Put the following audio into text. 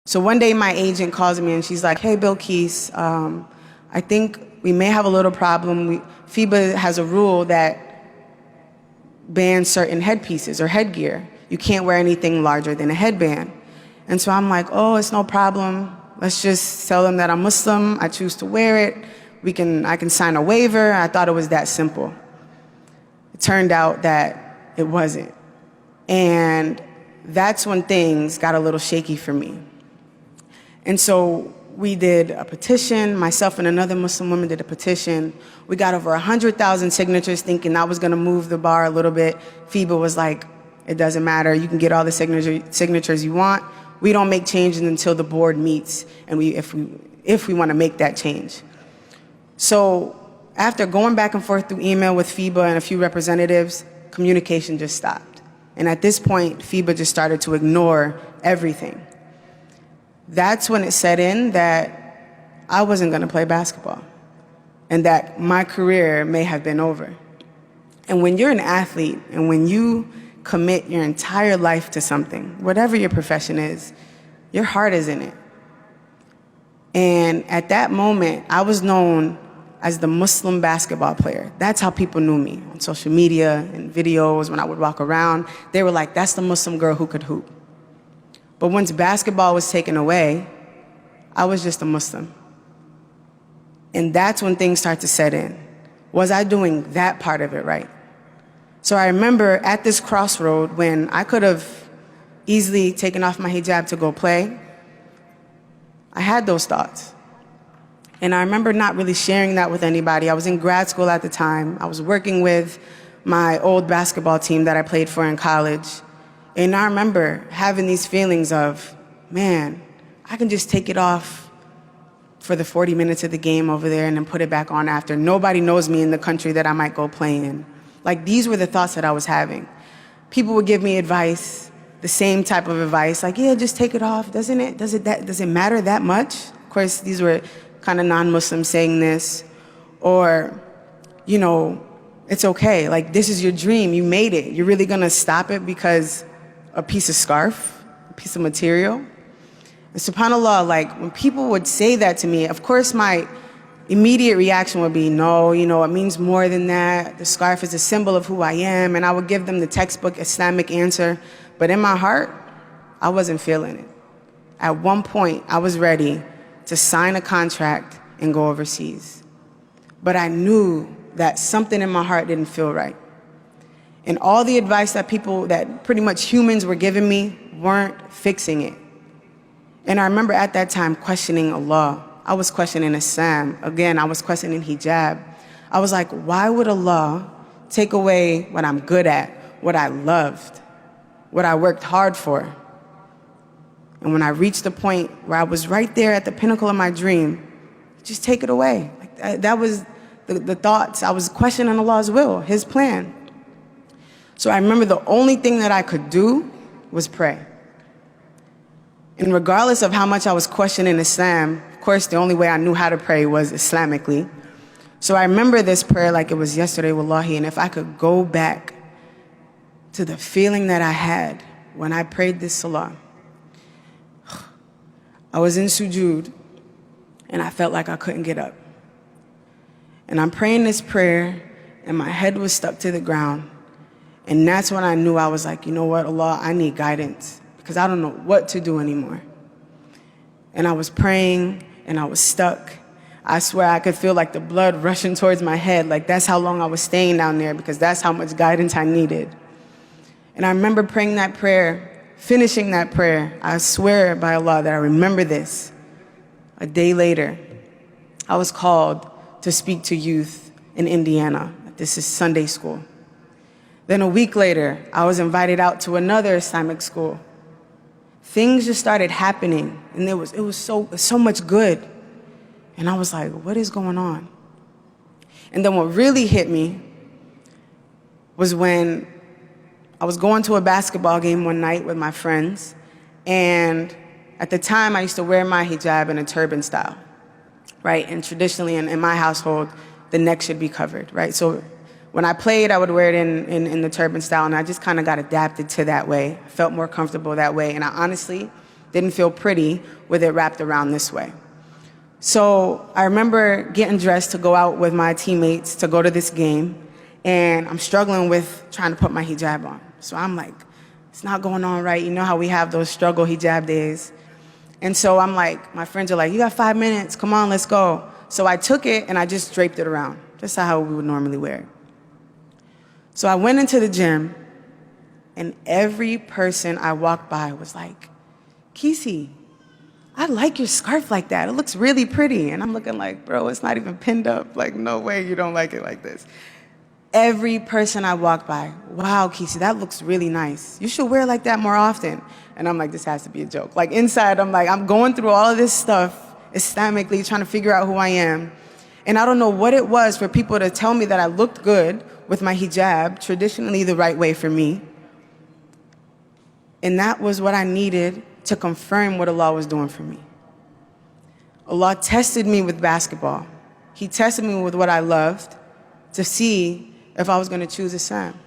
So one day my agent calls me and she's like, hey, Bilquis, I think we may have a little problem. FIBA has a rule that bans certain headpieces or headgear. You can't wear anything larger than a headband. And so I'm like, oh, it's no problem. Let's just tell them that I'm Muslim. I choose to wear it. I can sign a waiver. I thought it was that simple. It turned out that it wasn't. And that's when things got a little shaky for me. And so we did a petition. Myself and another Muslim woman did a petition. We got over 100,000 signatures thinking that was going to move the bar a little bit. FIBA was like, it doesn't matter. You can get all the signatures you want. We don't make changes until the board meets and if we want to make that change. So after going back and forth through email with FIBA and a few representatives, communication just stopped. And at this point, FIBA just started to ignore everything. That's when it set in that I wasn't going to play basketball and that my career may have been over. And when you're an athlete and when you commit your entire life to something, whatever your profession is, your heart is in it. And at that moment, I was known as the Muslim basketball player. That's how people knew me on social media and videos. When I would walk around, they were like, that's the Muslim girl who could hoop. But once basketball was taken away, I was just a Muslim. And that's when things start to set in. Was I doing that part of it right? So I remember at this crossroad when I could have easily taken off my hijab to go play, I had those thoughts. And I remember not really sharing that with anybody. I was in grad school at the time. I was working with my old basketball team that I played for in college. And I remember having these feelings of, man, I can just take it off for the 40 minutes of the game over there and then put it back on after. Nobody knows me in the country that I might go play in. Like, these were the thoughts that I was having. People would give me advice, the same type of advice, like, yeah, just take it off. Does it matter that much? Of course, these were kind of non-Muslims saying this. Or, you know, it's okay. Like, this is your dream. You made it. You're really going to stop it because a piece of scarf, a piece of material? And subhanAllah, like, when people would say that to me, of course my immediate reaction would be, no, you know, it means more than that. The scarf is a symbol of who I am. And I would give them the textbook Islamic answer. But in my heart, I wasn't feeling it. At one point, I was ready to sign a contract and go overseas. But I knew that something in my heart didn't feel right. And all the advice that pretty much humans were giving me weren't fixing it. And I remember at that time questioning Allah. I was questioning Islam. Again, I was questioning hijab. I was like, why would Allah take away what I'm good at, what I loved, what I worked hard for? And when I reached the point where I was right there at the pinnacle of my dream, just take it away. Like, that was the thoughts. I was questioning Allah's will, His plan. So I remember the only thing that I could do was pray. And regardless of how much I was questioning Islam, of course, the only way I knew how to pray was Islamically. So I remember this prayer like it was yesterday, wallahi, and if I could go back to the feeling that I had when I prayed this salah. I was in sujood, and I felt like I couldn't get up. And I'm praying this prayer, and my head was stuck to the ground. And that's when I knew, I was like, you know what, Allah, I need guidance because I don't know what to do anymore. And I was praying and I was stuck. I swear I could feel like the blood rushing towards my head. Like, that's how long I was staying down there because that's how much guidance I needed. And I remember praying that prayer, finishing that prayer. I swear by Allah that I remember this. A day later, I was called to speak to youth in Indiana. This is Sunday school. Then a week later, I was invited out to another Islamic school. Things just started happening, and it was so much good. And I was like, what is going on? And then what really hit me was when I was going to a basketball game one night with my friends, and at the time I used to wear my hijab in a turban style, right? And traditionally in my household, the neck should be covered, right? So when I played, I would wear it in the turban style, and I just kind of got adapted to that way. I felt more comfortable that way, and I honestly Didn't feel pretty with it wrapped around this way. So I remember getting dressed to go out with my teammates to go to this game, and I'm struggling with trying to put my hijab on. So I'm like, it's not going on right. You know how we have those struggle hijab days. And so I'm like, my friends are like, you got 5 minutes, come on, let's go. So I took it and I just draped it around, just how we would normally wear it. So I went into the gym, and every person I walked by was like, Kesey, I like your scarf like that. It looks really pretty. And I'm looking like, bro, it's not even pinned up. Like, no way you don't like it like this. Every person I walked by, wow, Kesey, that looks really nice. You should wear it like that more often. And I'm like, this has to be a joke. Like inside, I'm like, I'm going through all of this stuff Islamically, trying to figure out who I am. And I don't know what it was for people to tell me that I looked good with my hijab, traditionally the right way for me. And that was what I needed to confirm what Allah was doing for me. Allah tested me with basketball. He tested me with what I loved to see if I was going to choose Islam.